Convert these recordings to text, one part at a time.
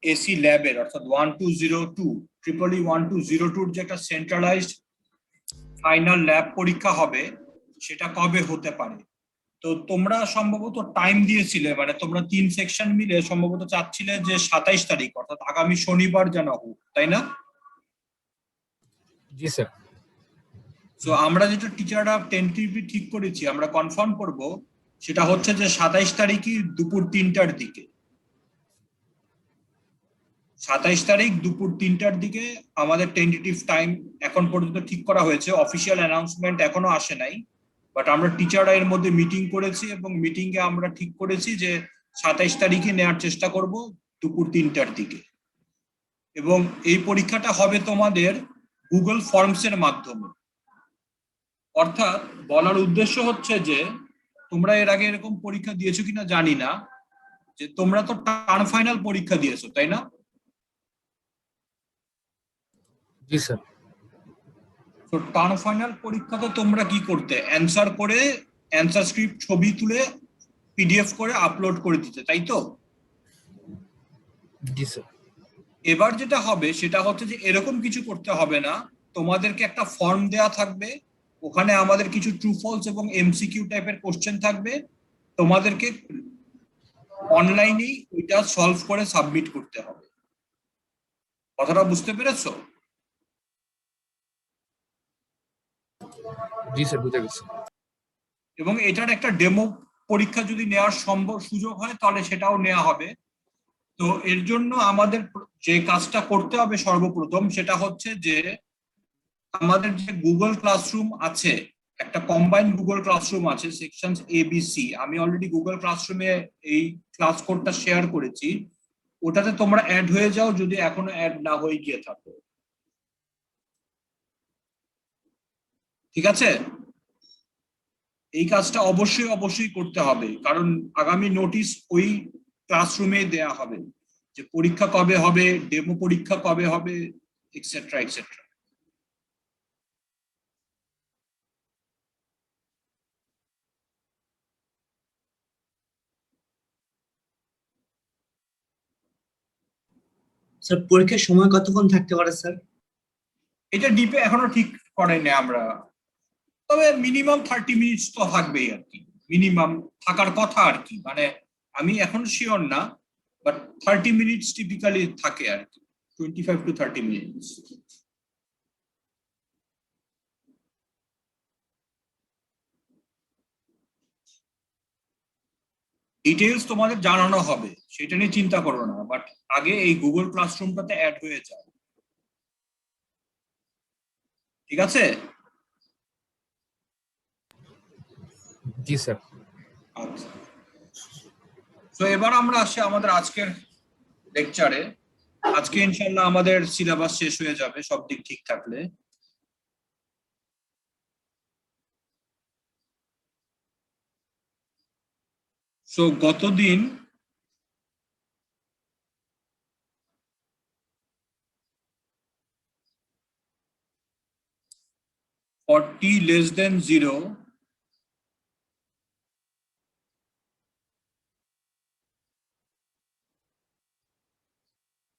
AC ল্যাবের অর্থাৎ 1202 1202 যে একটা সেন্ট্রালাইজড ফাইনাল ল্যাব পরীক্ষা হবে সেটা কবে হতে পারে? তো তোমরা সম্ভবত টাইম দিয়েছিলে, মানে তোমরা 3 সেকশন মিলে সম্ভবত চাচ্ছিলে যে 27 তারিখ অর্থাৎ আগামী শনিবার যেন হোক, তাই না? জি স্যার। তো আমরা যেটা টিচাররা টেন্টেটিভলি ঠিক করেছি, আমরা কনফার্ম করব, সেটা হচ্ছে যে 27 তারিখই দুপুর 3টার দিকে। 27 তারিখ দুপুর 3টার দিকে আমাদের টেন্টেটিভ টাইম এখন পর্যন্ত ঠিক করা হয়েছে। অফিসিয়াল অ্যানাউন্সমেন্ট এখনো আসে নাই, বাট আমরা টিচাররা এর মধ্যে মিটিং করেছি এবং মিটিং এ আমরা ঠিক করেছি যে 27 তারিখে নেওয়ার চেষ্টা করব দুপুর 3টার দিকে। এবং এই পরীক্ষাটা হবে তোমাদের গুগল ফর্মস এর মাধ্যমে। অর্থাৎ বলার উদ্দেশ্য হচ্ছে যে তোমরা এর আগে এরকম পরীক্ষা দিয়েছো কিনা জানি না, যে তোমরা তো টার্ম ফাইনাল পরীক্ষা দিয়েছো, তাই না? জি স্যার। তো টার্ম ফাইনাল পরীক্ষাতে তোমরা কি করতে, অ্যানসার করে অ্যানসার স্ক্রিপ্ট ছবি তুলে পিডিএফ করে আপলোড করে দিতে, তাই তো? জি স্যার। এবার যেটা হবে সেটা হচ্ছে যে এরকম কিছু করতে হবে না, তোমাদেরকে একটা ফর্ম দেয়া থাকবে, ওখানে আমাদের কিছু ট্রু ফলস এবং এমসিকিউ টাইপের কোশ্চেন থাকবে, তোমাদেরকে অনলাইনেই ওইটা সলভ করে সাবমিট করতে হবে। কথাটা বুঝতে পেরেছো? জি স্যার, বুঝে গেছি। এবং এটার একটা ডেমো পরীক্ষা যদি নেওয়ার সুযোগ হয় তাহলে সেটাও নেওয়া হবে। তো এর জন্য আমাদের যে কাজটা করতে হবে সর্বপ্রথম সেটা হচ্ছে যে আমাদের যে গুগল ক্লাসরুম আছে, একটা কম্বাইন্ড গুগল ক্লাসরুম আছে সেকশন এবিসি, আমি অলরেডি গুগল ক্লাসরুমে এই ক্লাস কোডটা শেয়ার করেছি, ওটাতে তোমরা অ্যাড হয়ে যাও যদি এখনো অ্যাড না হয়ে গিয়ে থাকো। ঠিক আছে? এই কাজটা অবশ্যই অবশ্যই করতে হবে, কারণ আগামী নোটিশ ওই ক্লাসরুমে দেয়া হবে যে পরীক্ষা কবে হবে, ডেমো পরীক্ষা কবে হবে, এক্সেট্রা এক্সেট্রা। স্যার পরীক্ষার সময় কতক্ষণ থাকতে পারে স্যার? এটা ডিপে এখনো ঠিক করাইনি আমরা, তবে মিনিমাম 30 মিনিটস তো থাকবেই আর কি, মিনিমাম থাকার কথা আর কি, মানে আমি এখন শিওর না, বাট 30 মিনিটস টিপিক্যালি থাকে আর কি, 25 to 30 মিনিটস। ডিটেলস তোমাদের জানানো হবে, সেটা নিয়ে চিন্তা করো না, বাট আগে এই গুগল ক্লাসরুমটাতে অ্যাড হয়ে যায়। ঠিক আছে? জি স্যার। আচ্ছা, তো এবার আমরা আসি আমাদের আজকের লেকচারে। আজকে ইনশাল্লাহ আমাদের সিলেবাস শেষ হয়ে যাবে সব দিক ঠিক থাকলে। সো গতদিন (40 <0)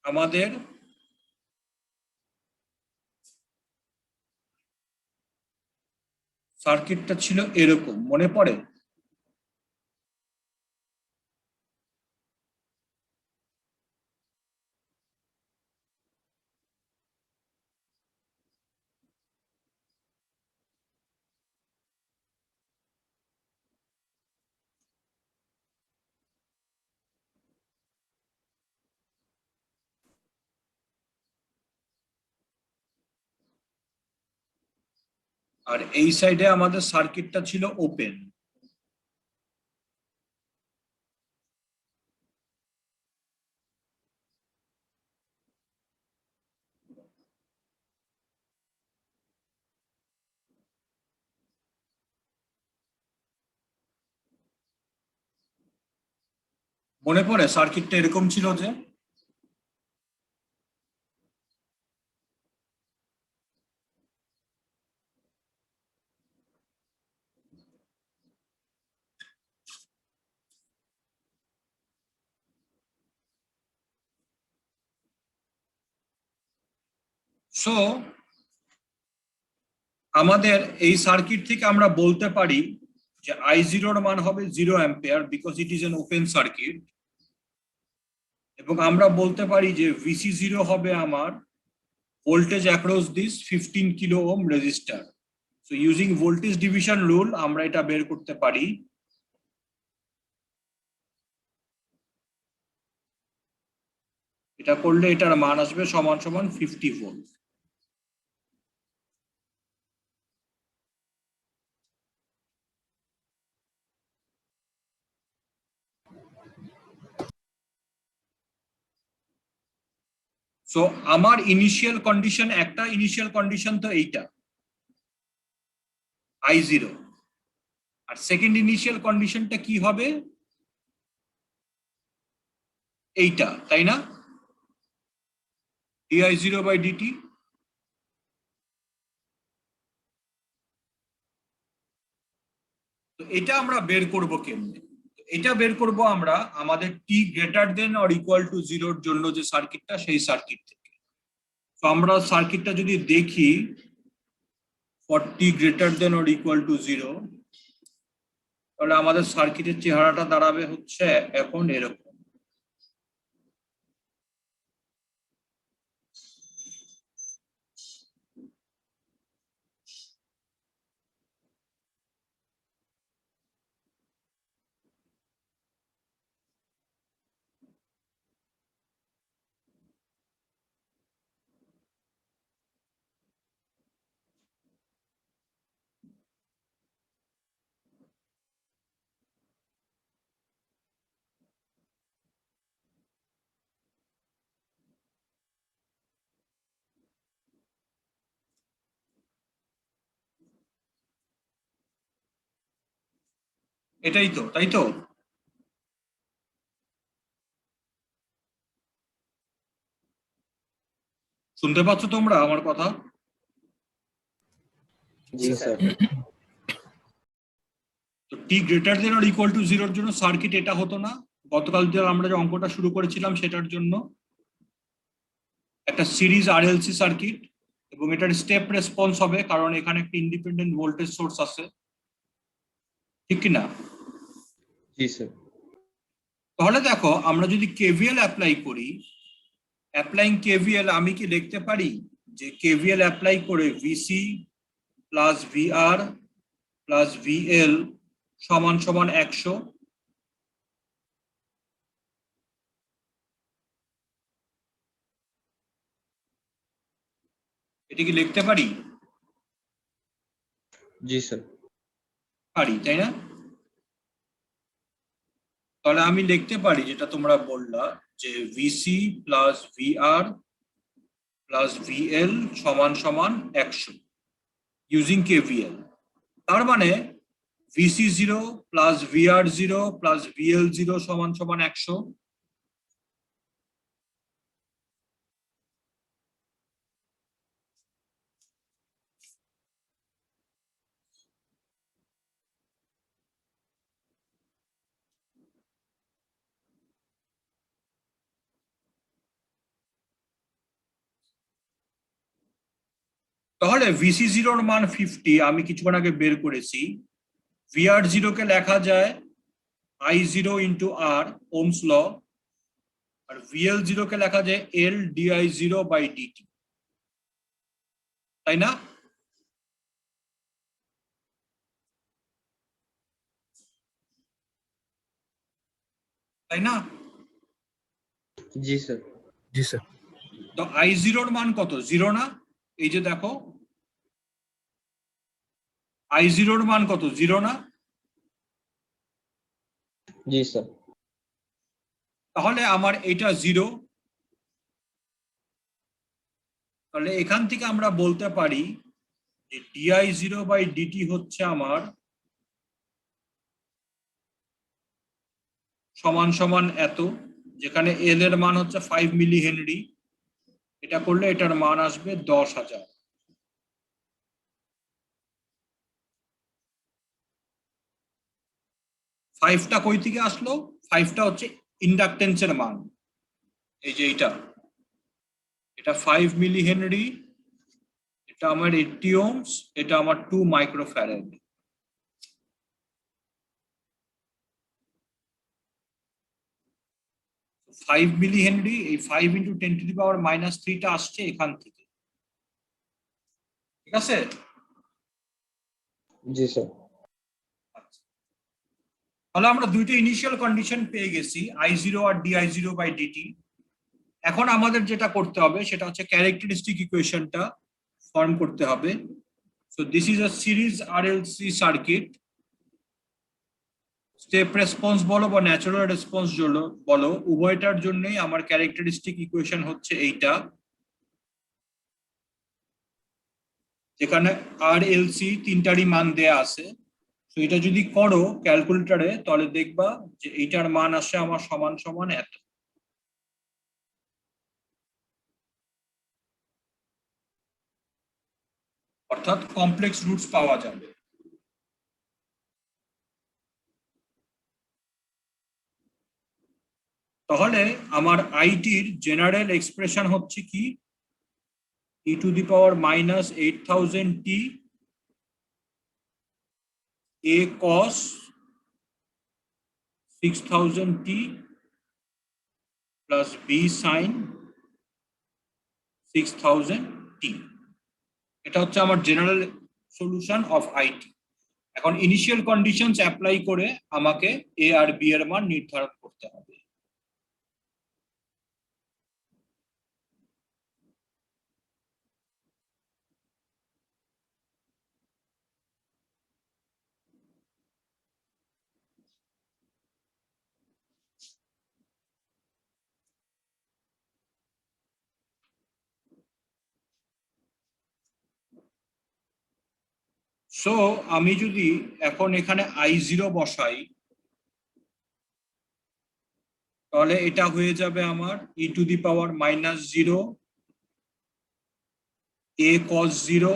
আমাদের সার্কিটটা ছিল এরকম, মনে পড়ে? আর এই সাইডে আমাদের সার্কিটটা ছিল ওপেন। মনে পড়ে সার্কিটটা এরকম ছিল যে? সো আমাদের এই সার্কিট থেকে আমরা বলতে পারি যে I0 এর মান হবে 0 ampere because it is an open circuit, এবং আমরা বলতে পারি যে VC0 হবে আমার voltage across this 15 kilo ohm resistor. So using voltage division rule আমরা এটা বের করতে পারি। এটা করলে এটার মান আসবে সমান সমান 50 ভোল্ট। সো আমার ইনিশিয়াল কন্ডিশন, একটা ইনিশিয়াল কন্ডিশন তো এইটা I0, আর সেকেন্ড ইনিশিয়াল কন্ডিশনটা কি হবে এইটা, তাই না? di0/dt। তো এটা আমরা বের করব কেমনে? এটা বের করব আমরা আমাদের t greater than or equal to 0 এর জন্য যে সার্কিটটা, সেই সার্কিট থেকে। তো আমরা সার্কিটটা যদি দেখি for t greater than or equal to 0, তাহলে আমাদের সার্কিটের চেহারাটা দাঁড়াবে হচ্ছে এখন এরকম। এটাই তো, তাই তো? শুনতে পাচ্ছ তোমরা আমার কথা? জি স্যার। তো t greater than or equal to 0 এর জন্য সার্কিট এটা হতো না? গতকাল যে আমরা যে অঙ্কটা শুরু করেছিলাম সেটার জন্য একটা সিরিজ RLC সার্কিট, এবং এটার স্টেপ রেসপন্স হবে কারণ এখানে একটা ইন্ডিপেন্ডেন্ট ভোল্টেজ সোর্স আছে, ঠিক কি না? জি স্যার। তাহলে দেখো আমরা যদি KVL অ্যাপ্লাই করি, অ্যাপ্লাইং KVL আমি কি লিখতে পারি যে KVL অ্যাপ্লাই করে VC plus VR plus VL সমান সমান 100? এটা কি লিখতে পারি? জি স্যার। পারি, তাই না? তাহলে আমি লিখতে পারি যেটা তোমরা বললা যে VC plus VR plus VL সমান সমান 100 ইউজিং KVL। তার মানে VC0 plus VR0 plus VL0 সমান সমান 100। তাহলে VC0 এর মান 50 আমি কিছুক্ষণ আগে বের করেছি। VR0 কে লেখা যায় I0 into R, Ohm's law, আর VL0 কে লেখা যায় L di0/dt, তাই না? তাই না? জি স্যার। জি স্যার। তো I0 এর মান কত? 0 না? এই যে দেখো I0 এর মান কত? 0 না? জি স্যার। তাহলে আমার এটা 0। তাহলে এখান থেকে আমরা বলতে পারি যে di0/dt হচ্ছে আমার সমান সমান এত, যেখানে L এর মান হচ্ছে 5 মিলি হেনরি। এটা করলে এটার মান আসবে 10,000। ফাইভটা কই থেকে আসলো? ফাইভটা হচ্ছে ইন্ডাকটেন্সের মান, এই যে এটা 5 মিলি হেনরি এটা আমার 80 ohms, এটা আমার 2 মাইক্রোফ্যারাড। ফাইভ মিলি হেনরি, এই 5 × 10⁻³ টা আসছে এখান থেকে, ঠিক আছে? জি স্যার। তাহলে আমরা দুইটা ইনিশিয়াল কন্ডিশন পেয়ে গেছি, I0 আর di0/dt। এখন আমাদের যেটা করতে হবে সেটা হচ্ছে ক্যারেক্টারিস্টিক ইকুয়েশনটা ফর্ম করতে হবে। So this is a series RLC circuit. Step response বলো বা ন্যাচারাল রেসপন্স বলো, উভয়টার জন্যই আমার ক্যারেক্টারিস্টিক ইকুয়েশন হচ্ছে এইটা, যেখানে RLC তিনটারই মান দেয়া আছে। তো এটা যদি করো ক্যালকুলেটরে তাহলে দেখবা যে এইটার মান আসে আমার সমান সমান এত। অর্থাৎ কমপ্লেক্স রুটস পাওয়া যাবে। তাহলে আমার আইটির জেনারেল এক্সপ্রেশন হচ্ছে কি, e⁻⁻8000t a cos 6000t plus b sin 6000t। এটা হচ্ছে আমার জেনারেল সলিউশন অফ আইটি। এখন ইনিশিয়াল কন্ডিশনস অ্যাপ্লাই করে আমাকে এ আর বি এর মান নির্ধারণ করতে হবে। সো আমি যদি এখন এখানে I0 বসাই তাহলে এটা হয়ে যাবে আমার e⁻⁻0 a cos 0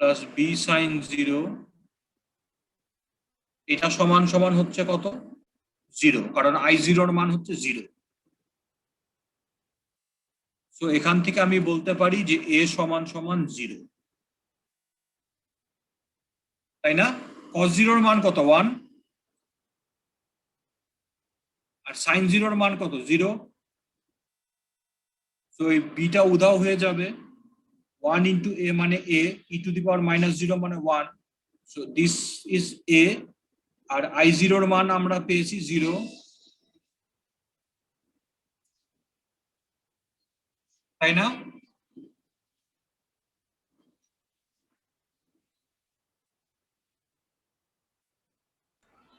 plus b sin 0, এটা সমান সমান হচ্ছে কত? 0, কারণ I0 এর মান হচ্ছে 0। সো এখান থেকে আমি বলতে পারি যে a সমান সমান 0, তাই না? cos 0 এর মান কত? 1। আর sin 0 এর মান কত? 0। সো এই বিটা উধাও হয়ে যাবে। 1 into a মানে a, e⁻⁻0 মানে 1, সো দিস ইজ a। আর I0 এর মান আমরা পেয়েছি 0, তাই না?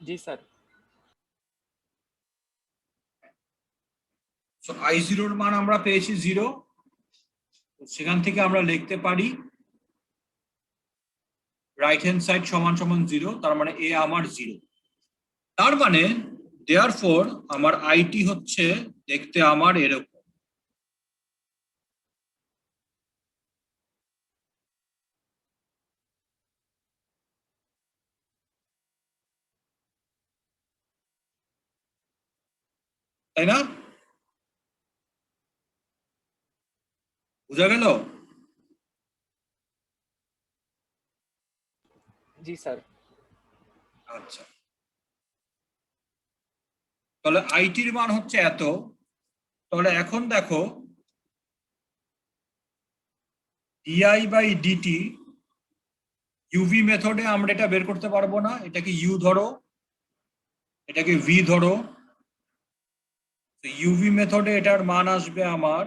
जी सर। সো I0 এর মান আমরা পেয়েছি 0, সেখান থেকে আমরা লিখতে পারি রাইট হ্যান্ড সাইড সমান সমান 0, তার মানে a আমার 0। তার মানে দেয়ারফর আমার আইটি হচ্ছে দেখতে আমার এরকম। তাই না? বুঝা গেল? जी सर। আচ্ছা, তাহলে আইটির মান হচ্ছে এত। তাহলে এখন দেখো di/dt ইউভি মেথডে আমরা এটা বের করতে পারবো না। এটাকে ইউ ধরো, এটাকে ভি ধরো। ইউভি মেথডে এটার মান আসবে আমার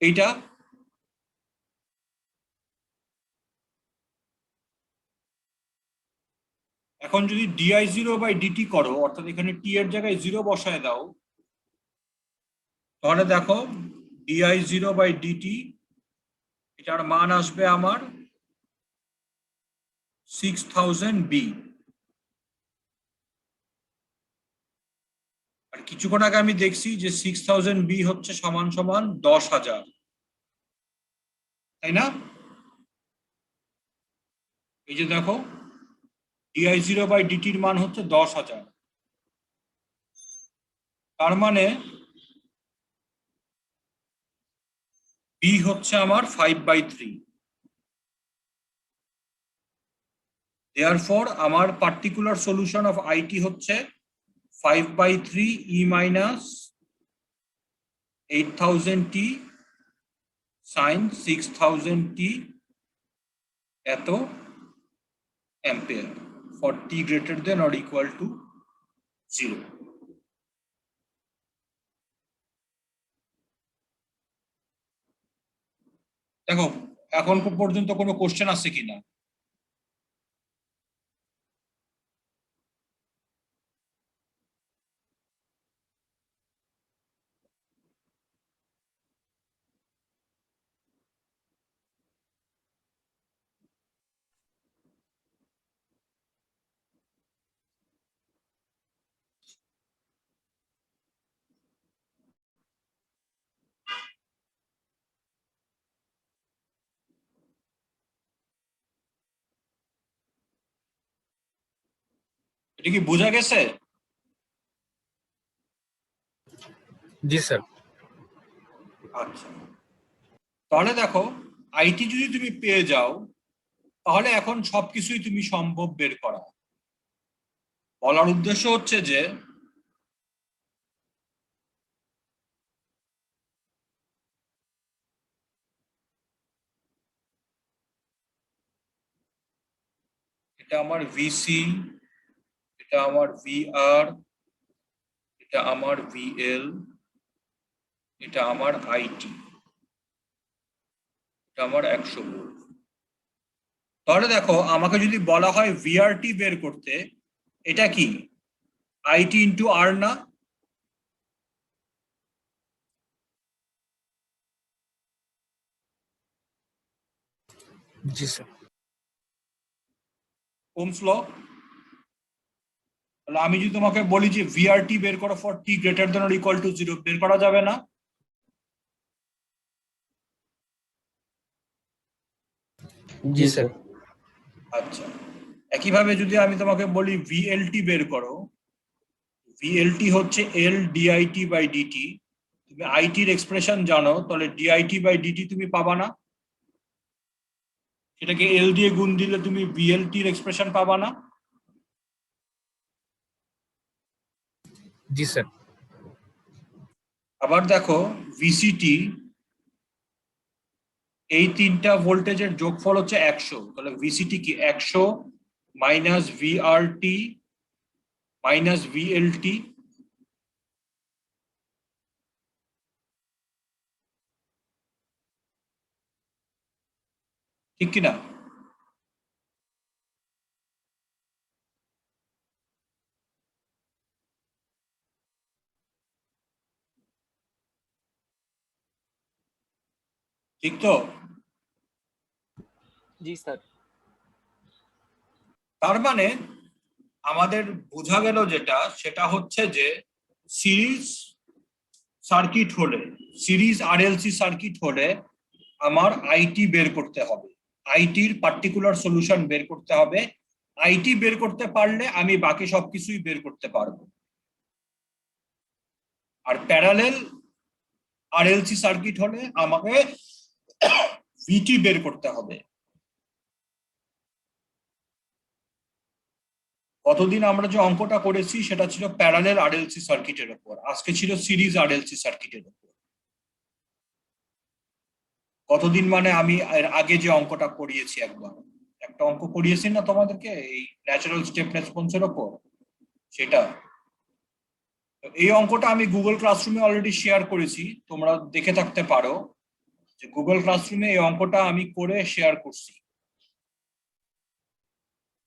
এইটা। এখন যদি di0/dt করো, অর্থাৎ এখানে টি এর জায়গায় 0 বসায় দাও, তাহলে দেখো di0/dt এটার মান আসবে আমার 6000 বি, আর কিছুক্ষণ আগে আমি দেখছি যে 6000 বি হচ্ছে সমান সমান 10,000, তাই না? এই যে দেখো di0/dt এর মান হচ্ছে 10,000, তার মানে বি হচ্ছে আমার 5/3। therefore আমার পার্টিকুলার সলিউশন অফ আইটি হচ্ছে 5/3 e minus 8000t sin 6000t এত ampere for t greater than or equal to 0। দেখো এখন পর্যন্ত কোনো কোশ্চেন আছে কিনা? এটা কি বোঝা গেছে? জি স্যার। আচ্ছা, তাহলে দেখো আইটি যদি তুমি পেয়ে যাও তাহলে এখন সবকিছুই তুমি সম্ভব বের করা। বলার উদ্দেশ্য হচ্ছে যে এটা আমার ভিসি, এটা আমার ভিআর, এটা আমার ভিএল, এটা আমার আইটি, এটা আমার 100 ভোল্ট। তাহলে দেখো আমাকে যদি বলা হয় ভিআরটি বের করতে, এটা কি আইটি ইন্টু আর না? জি স্যার। Ohm's law. তাহলে আমি যদি তোমাকে বলি যে ভিআরটি বের করো for T greater than or equal to 0, বের করা যাবে না? জি স্যার। আচ্ছা, একইভাবে যদি আমি তোমাকে বলি ভিএলটি বের করো, ভিএলটি হচ্ছে এল ডিআইটি বাই ডিটি। তুমি আইটির এক্সপ্রেশন জানো, তাহলে ডিআইটি বাই ডিটি তুমি পাবা না? সেটাকে এল দিয়ে গুণ দিলে তুমি ভিএলটির এক্সপ্রেশন পাবা না? জি স্যার। আবার দেখো ভিসিটি, এই তিনটা ভোল্টেজের যোগফল হচ্ছে 100, তাহলে ভিসিটি কি 100 মাইনাস ভিআরটি মাইনাস ভিএলটি। ঠিক কিনা? ঠিক তো? जी सर। তার মানে আমাদের বোঝা গেল যেটা, সেটা হচ্ছে যে সিরিজ সার্কিট হলে, সিরিজ আরএলসি সার্কিট হলে আমার আইটি বের করতে হবে, আইটির পার্টিকুলার সলিউশন বের করতে হবে। আইটি বের করতে পারলে আমি বাকি সবকিছুই বের করতে পারবো। আর প্যারালেল আরএলসি সার্কিট হলে আমাকে ভিটি বের করতে হবে। কতদিন আমরা যে অঙ্কটা করেছি সেটা ছিল প্যারালেল আরএলসি সার্কিটের উপর, আজকে ছিল সিরিজ আরএলসি সার্কিটের উপর। কতদিন মানে আমি এর আগে যে অঙ্কটা করিয়েছি, একবার একটা অঙ্ক করিয়েছি না তোমাদেরকে এই ন্যাচারাল স্টেপ রেসপন্সের উপর, সেটা। এই অঙ্কটা আমি গুগল ক্লাসরুমে অলরেডি শেয়ার করেছি, তোমরা দেখে থাকতে পারো যে গুগল ক্লাসরুমে এই অঙ্কটা আমি করে শেয়ার করছি।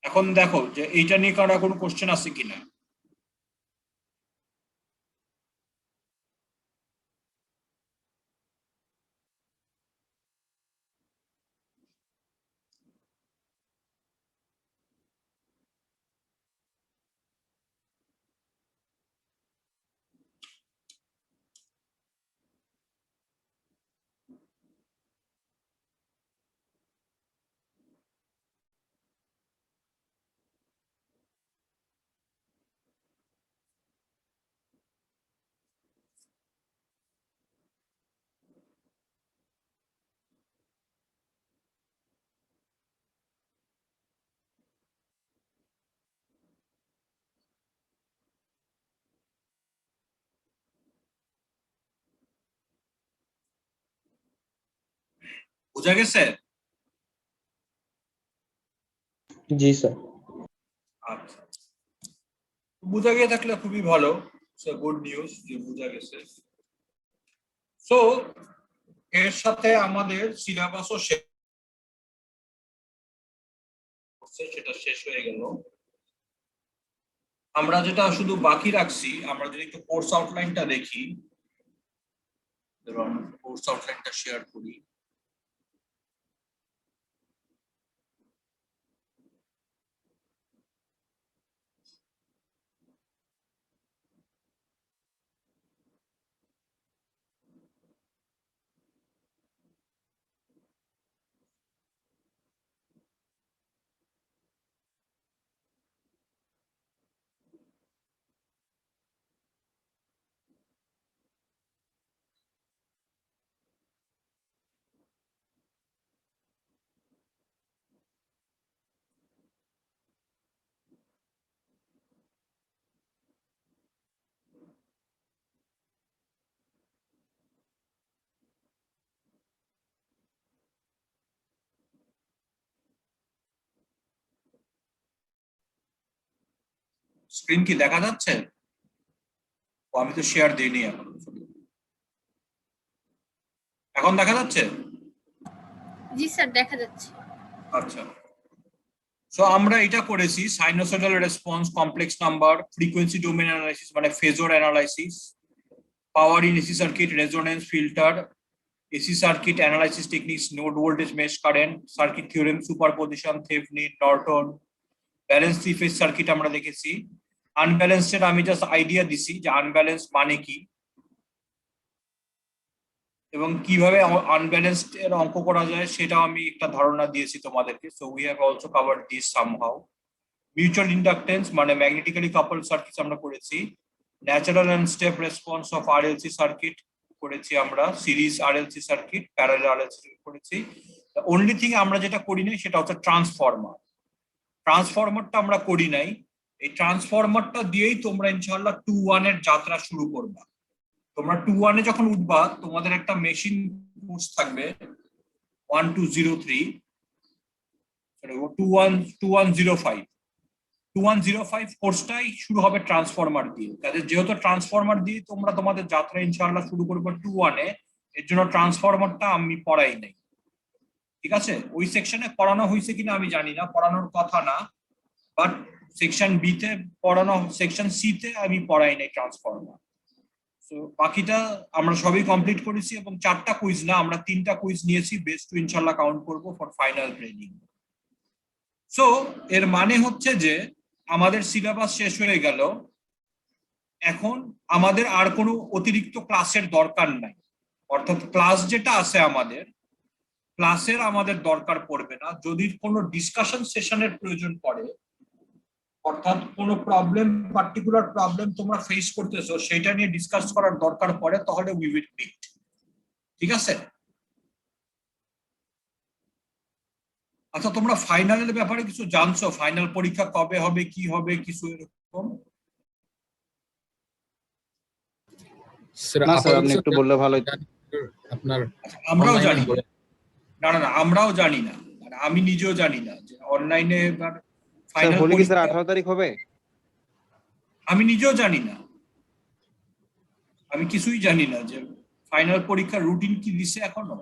এখন দেখো যে এইটা নিয়ে কারো কোনো কোশ্চেন আছে কিনা? বুঝা গেছে? জি স্যার। আচ্ছা, বুঝা গিয়ে থাকলে খুবই ভালো, গুড নিউজ যে বুঝা গেছে। সো এর সাথে আমাদের সিলেবাসও শেষ, সেটা শেষ হয়ে গেল। আমরা যেটা শুধু বাকি রাখছি, আমরা যদি একটু কোর্স আউটলাইনটা দেখি, এবং কোর্স আউটলাইনটা শেয়ার করি। স্ক্রিন কি দেখা যাচ্ছে? ও, আমি তো শেয়ার দিইনি এখন। এখন দেখা যাচ্ছে? জি স্যার, দেখা যাচ্ছে। আচ্ছা, সো আমরা এটা করেছি sinusoidal response, complex number, frequency domain analysis মানে phasor analysis, power in AC circuit, resonance filter, AC circuit analysis techniques, node voltage, mesh current, circuit theorem, superposition, Thevenin, Norton, balance three phase circuit আমরা দেখেছি। Unbalanced আমি just idea দিছি যে unbalance মানে কি এবং কিভাবে আনব্যালেন্সড এর অঙ্ক করা যায় সেটাও আমি একটা ধারণা দিয়েছি তোমাদেরকে। So we have also covered this somehow. Mutual inductance মানে ম্যাগনেটিক্যালি কাপলড সার্কিট আমরা করেছি। Natural and step response of RLC circuit করেছি আমরা, series RLC circuit, parallel RLC করেছি। অনলি থিং আমরা যেটা করি নাই সেটা হচ্ছে ট্রান্সফরমার। ট্রান্সফরমারটা আমরা করি নাই। এই ট্রান্সফরমারটা দিয়েই তোমরা ইনশাআল্লাহ 2-1 এর যাত্রা শুরু করবা। তোমরা 2-1 এ যখন উঠবা তোমাদের একটা মেশিন কোর্স থাকবে 1203, 2105 2105 কোর্সটাই শুরু হবে ট্রান্সফরমার দিয়ে। তাদের যেহেতু ট্রান্সফরমার দিয়ে তোমরা তোমাদের যাত্রা ইনশাআল্লাহ শুরু করবে 2-1 এ, এর জন্য ট্রান্সফরমারটা আমি পড়াই নাই। ঠিক আছে, ওই সেকশনে পড়ানো হয়েছে কিনা আমি জানি না, পড়ানোর কথা না, বাট সেকশন বি তে পড়ানো, সেকশন সি তে আমি পড়াই নাই ট্রান্সফরমার। সো বাকিটা আমরা সবই কমপ্লিট করেছি এবং 4টা কুইজ না, আমরা 3টা কুইজ নিয়েছি, বেস টু ইনশাআল্লাহ কাউন্ট করব ফর ফাইনাল ট্রেনিং। সো এর মানে হচ্ছে যে আমাদের সিলেবাস শেষ হয়ে গেল, এখন আমাদের আর কোনো অতিরিক্ত ক্লাসের দরকার নাই। অর্থাৎ ক্লাস যেটা আছে আমাদের, ক্লাসের আমাদের দরকার পড়বে না। যদি কোনো ডিসকাশন সেশনের প্রয়োজন পড়ে, অর্থাৎ কোনো প্রবলেম, পার্টিকুলার প্রবলেম তোমরা ফেস করতেছো সেটা নিয়ে ডিসকাস করার দরকার পড়ে, তাহলে উই উইল মিট। ঠিক আছে? আচ্ছা, তোমরা ফাইনালের ব্যাপারে কিছু জানছো? ফাইনাল পরীক্ষা কবে হবে, কি হবে, কিছু এরকম? স্যার না স্যার, আপনি আপাতত একটু বললে ভালো হতো। আপনার আমরাও online জানি বলে- না, না না আমরাও জানি না, মানে আমি নিজেও জানি না যে অনলাইনে স্যার ফাইনাল হলে কি স্যার 18 তারিখ হবে? আমি নিজেও জানি না, আমি কিছুই জানি না যে ফাইনাল পরীক্ষার রুটিন কি দিছে এখনো।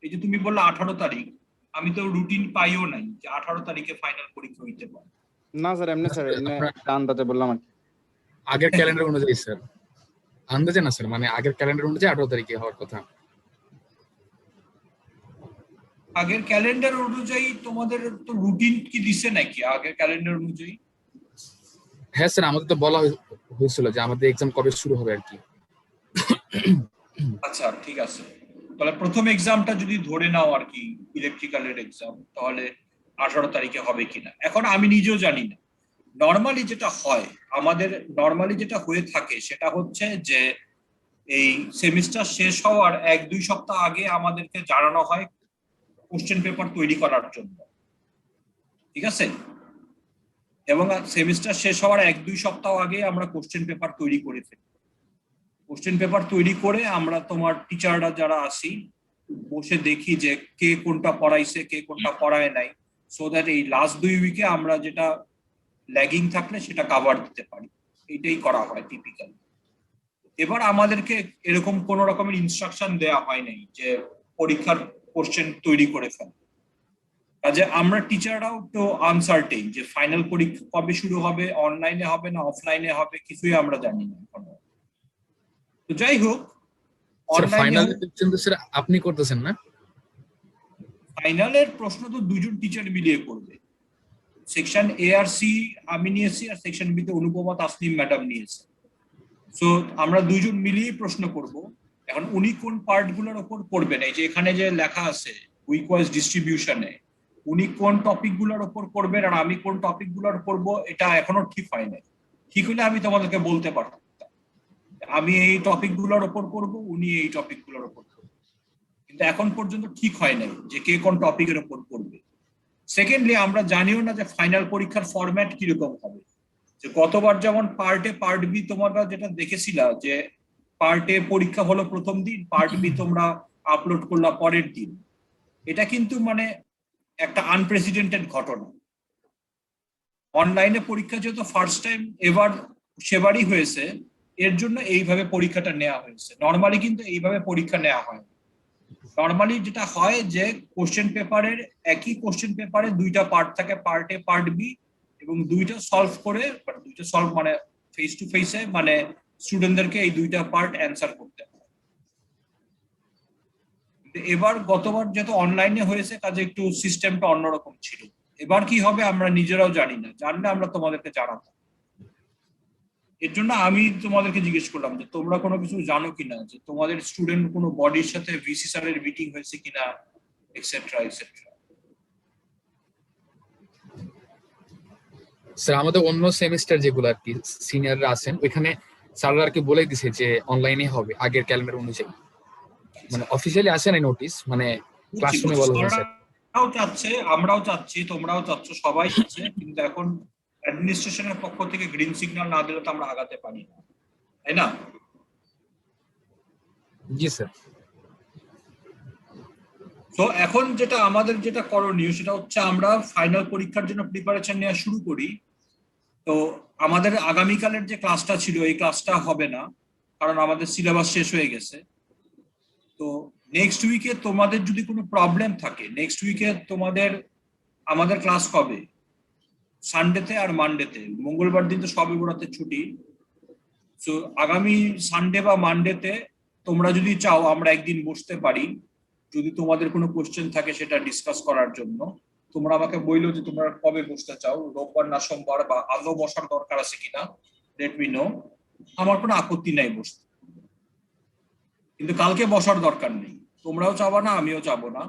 এই যে তুমি বললে 18 তারিখ, আমি তো রুটিন পাইও নাই যে 18 তারিখে ফাইনাল পরীক্ষা হইতে পারে। না স্যার, এমনি স্যার এমনি আন্দাজে বললাম আর কি। আগের ক্যালেন্ডার অনুযায়ী স্যার, আন্দাজে না স্যার, মানে আগের ক্যালেন্ডার অনুযায়ী 18 তারিখে হওয়ার কথা। আগের ক্যালেন্ডার অনুযায়ী তোমাদের তো রুটিন কি দিছে নাকি আগের ক্যালেন্ডার অনুযায়ী? হ্যাঁ স্যার, আমাদের তো বলা হয়েছিল যে আমাদের এক্সাম কবে শুরু হবে আর কি। আচ্ছা ঠিক আছে, তাহলে প্রথম এক্সামটা যদি ধরে নাও আর কি, ইলেকট্রিক্যালের এক্সাম, তাহলে 18 তারিখে হবে কিনা এখন আমি নিজেও জানি না। নর্মালি যেটা হয়, আমাদের নর্মালি যেটা হয়ে থাকে সেটা হচ্ছে যে এই সেমিস্টার শেষ হওয়ার 1-2 সপ্তাহ আগে আমাদেরকে জানানো হয় কোশ্চেন পেপার তৈরি করার জন্য। ঠিক আছে, এবং সেমিস্টার শেষ হওয়ার 1-2 সপ্তাহ আগে আমরা কোশ্চেন পেপার তৈরি করে ফেলি। কোশ্চেন পেপার তৈরি করে আমরা তোমার টিচাররা যারা আসি বসে দেখি যে কে কোনটা পড়াইছে কে কোনটা পড়ায় নাই, সো দ্যাট এই লাস্ট 2 উইকে আমরা যেটা ল্যাগিং থাকলে সেটা কভার দিতে পারি। এটাই করা হয় টিপিক্যালি। এবার আমাদেরকে এরকম কোন রকমের ইনস্ট্রাকশন দেয়া হয় নাই যে পরীক্ষার কোশ্চেন তৈরি করে ফেল। কাজে আমরা টিচাররাও তো আনসার্টেন যে ফাইনাল পরীক্ষা কবে শুরু হবে, অনলাইনে হবে না অফলাইনে হবে, কিছুই আমরা জানি না এখনো। তো যাই হোক, স্যার অনলাইনে ফাইনাল কিন্তু স্যার আপনি করতেছেন না? ফাইনালের প্রশ্ন তো দুজন টিচার মিলিয়ে করবে। সেকশন এ আর সি আমি নিয়েছি, আর সেকশন বি তে অনুপমা তাসনিম ম্যাডাম নিয়েছে। সো আমরা দুজন মিলিয়ে প্রশ্ন করব। এখন উনি কোন পার্ট গুলোর উপর করবেন, এই যে এখানে যে লেখা আছে উইক ওয়াইজ ডিস্ট্রিবিউশনে, উনি কোন টপিক গুলোর উপর করবেন আর আমি কোন টপিক গুলোর করব, এটা এখনো ঠিক হয় নাই। ঠিক হলে আমি তোমাদেরকে বলতে পারতাম আমি এই টপিক গুলোর উপর করব, উনি এই টপিক গুলোর উপর করবেন, কিন্তু এখন পর্যন্ত ঠিক হয় নাই যে কে কোন টপিকের উপর করবে। সেকেন্ডলি আমরা জানিও না যে ফাইনাল পরীক্ষার ফরম্যাট কিরকম হবে। যে গতবার যেমন পার্ট বি তোমরা যেটা দেখেছিলা যে পার্ট এ পরীক্ষা হলো প্রথম দিন, পার্ট বি তোমরা আপলোড করলা পরের দিন, এটা কিন্তু মানে একটা আনপ্রেসিডেন্টেড ঘটনা। অনলাইনে পরীক্ষা যেহেতু ফার্স্ট টাইম এবার সেবারই হয়েছে, এর জন্য এইভাবে পরীক্ষাটা নেওয়া হয়েছে। নর্মালি কিন্তু এইভাবে পরীক্ষা নেওয়া হয়। নর্মালি যেটা হয় যে কোশ্চেন পেপারের একই কোশ্চেন পেপারে দুইটা পার্ট থাকে, পার্ট এ পার্ট বি, এবং দুইটা সলভ করে, দুইটা সলভ মানে ফেস টু ফেসে, মানে স্টুডেন্টদেরকে এই দুইটা পার্ট অ্যান্সার করতে হয়। এবার গতবার যেহেতু অনলাইনে হয়েছে কাজে একটু সিস্টেমটা অন্যরকম ছিল। এবার কি হবে আমরা নিজেরাও জানি না, জানলে আমরা তোমাদেরকে জানাতাম। এর জন্য আমি তোমাদেরকে জিজ্ঞেস করলাম যে তোমরা কোনো কিছু জানো কিনা, যে তোমাদের স্টুডেন্ট কোনো বডির সাথে ভিসি স্যারের মিটিং হয়েছে কিনা, এক্সেট্রা এক্সেট্রা। স্যার আমাদের অন্য সেমিস্টার যেগুলো আর কি সিনিয়ররা আছেন ওইখানে স্যাররা আর কি বলে দিছে যে অনলাইনে হবে আগের ক্যালেন্ডার অনুযায়ী, মানে অফিসিয়ালি আসে না নোটিশ, মানে ক্লাসরুমে বলা হয়েছে। স্যাররাও চাচ্ছে, আমরাও চাচ্ছি, তোমরাও চাচ্ছ, সবাই চাচ্ছে, কিন্তু এখন অ্যাডমিনিস্ট্রেশনের পক্ষ থেকে গ্রিন সিগন্যাল না দিলে তো আমরা আগাতে পারি না, তাই না? জি স্যার। তো এখন যেটা আমাদের যেটা করণীয় সেটা হচ্ছে আমরা ফাইনাল পরীক্ষার জন্য প্রিপারেশন নেওয়া শুরু করি। তো আমাদের আগামীকালের যে ক্লাসটা ছিল এই ক্লাসটা হবে না, কারণ আমাদের সিলেবাস শেষ হয়ে গেছে। তো নেক্সট উইকে তোমাদের যদি কোনো প্রবলেম থাকে, নেক্সট উইকে তোমাদের আমাদের ক্লাস কবে? সানডেতে আর মানডেতে। মঙ্গলবার দিন তো সবে বরাতে ছুটি। তো আগামী সানডে বা মানডেতে তোমরা যদি চাও আমরা একদিন বসতে পারি, যদি তোমাদের কোনো কোশ্চেন থাকে সেটা ডিসকাস করার জন্য। তোমরা আমাকে বললো যে তোমরা কবে বসতে চাও, রোববার না সোমবার, বা আজও বসার দরকার আছে কিনা, লেট মি নো। আমার কোনো আপত্তি নাই বসতে, কিন্তু কালকে বসার দরকার নেই। তোমরাও চাবো না, আমিও চাবো না।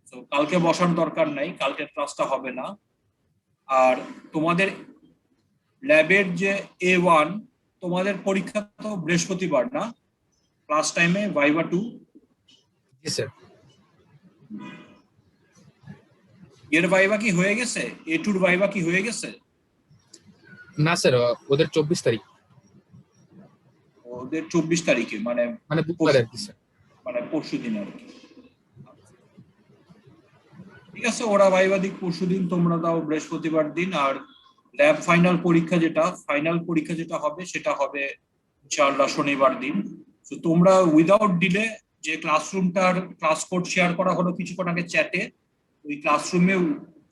তো কালকে বসার দরকার নাই, কালকে ক্লাসটা হবে না। আর তোমাদের ল্যাবের যে A1, তোমাদের পরীক্ষা তো বৃহস্পতিবার না, ক্লাস টাইমে ভাইভা 2? জি স্যার। এর ভাইভা কি হয়ে গেছে? A2 ভাইভা কি হয়ে গেছে? না স্যার, ওদের 24 তারিখ, ওদের 24 তারিখে, মানে বুধবার আর কি স্যার। মানে পরশু দিন আর কি। ঠিক আছে, ওরা ভাইভা দিক পরশু দিন, তোমরা দাও বৃহস্পতিবার দিন। আর ল্যাব ফাইনাল পরীক্ষা যেটা হবে সেটা হবে ইনশাআল্লাহ শনিবার দিন। তো তোমরা উইদাউট ডিলে, যে ক্লাসরুমটার ক্লাস কোড শেয়ার করা হলো কিছুক্ষণ আগে চ্যাটে, ওই ক্লাসরুমে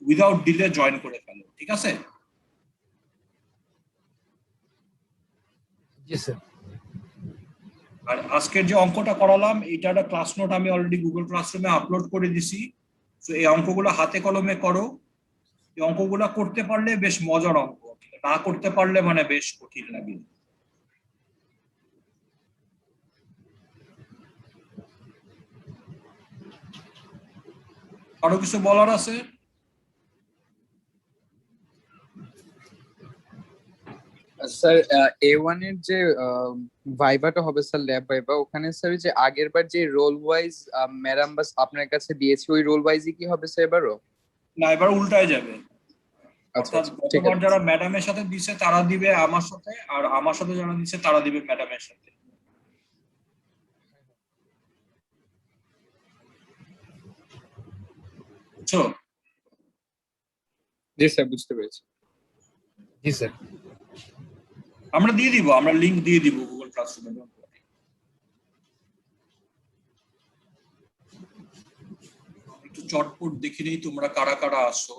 উইদাউট ডিলে জয়েন করে ফেলো, ঠিক আছে? জি স্যার। আর আজকের যে অঙ্কটা করালাম এটার ক্লাস নোট আমি অলরেডি গুগল ক্লাসরুমে আপলোড করে দিছি। তো এই অঙ্কগুলো হাতে কলমে করো। এই অঙ্কগুলো করতে পারলে বেশ মজার অঙ্ক, না করতে পারলে মানে বেশ কঠিন লাগে। আরো কিছু বলার আছে? স্যার A1 এর যে ভাইভাটা হবে স্যার, ল্যাব ভাইভা, ওখানে স্যার যে আগের বার যে রোল ওয়াইজ ম্যাডাম বাস আপনার কাছে দিয়েছি ওই রোল ওয়াইজই কি হবে স্যার এবারও? না, এবার উল্টায় যাবে। আচ্ছা অর্থাৎ ঠিক গতবার আছে। যারা ম্যাডামের সাথে দিছে তারা দিবে আমার সাথে, আর আমার সাথে যারা দিছে তারা দিবে ম্যাডামের সাথে। বুঝছো? জি স্যার, বুঝতে পেরেছি। জি স্যার। আমরা দিয়ে দিব, আমরা লিংক দিয়ে দিব গুগল ক্লাসরুমে। একটু চটপট দেখে নেই তোমরা কারা কারা আসো।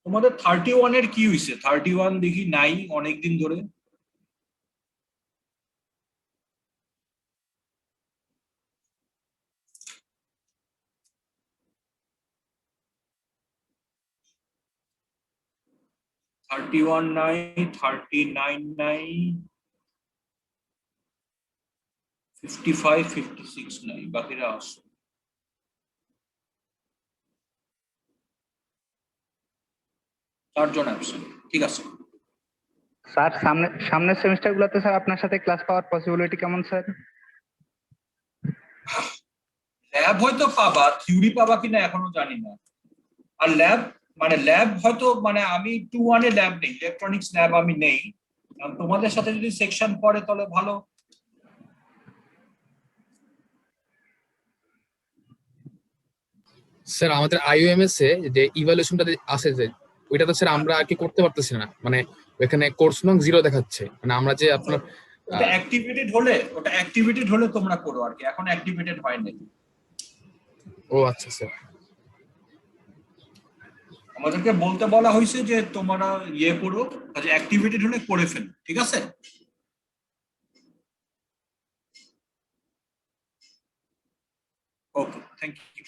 তোমাদের 31 এর কি হয়েছে? 31 দেখি নাই অনেকদিন ধরে। নাই, 39 নাই, 55, 56 নাই, বাকিরা আসো। চারজন অ্যাবসেন্ট, ঠিক আছে। স্যার সামনের সেমিস্টার গুলোতে স্যার আপনার সাথে ক্লাস পাওয়ার পসিবিলিটি কেমন স্যার? ল্যাব হয়তো পাবা, থিওরি পাবা কিনা এখনো জানি না। আর ল্যাব হয়তো আমি 2-1 এ ল্যাব নেই, ইলেকট্রনিক্স ল্যাব আমি নেই। তোমাদের সাথে যদি সেকশন পড়ে তাহলে ভালো। স্যার আমাদের আইওএমএস এ যে ইভালুয়েশনটা আছে যে ওইটা তো স্যার আমরা আর কি করতে পারতেছি না, মানে ওখানে কোর্স নং 0 দেখাচ্ছে, মানে আমরা যে আপনার ওটা অ্যাক্টিভেটেড হলে তোমরা করো আর কি, এখন অ্যাক্টিভেটেড হয় নাই। ও আচ্ছা স্যার। আমাদেরকে বলতে বলা হয়েছে যে তোমরা করো, অ্যাক্টিভেটেড হলে করে ফেলো, ঠিক আছে? ওকে, থ্যাংক ইউ।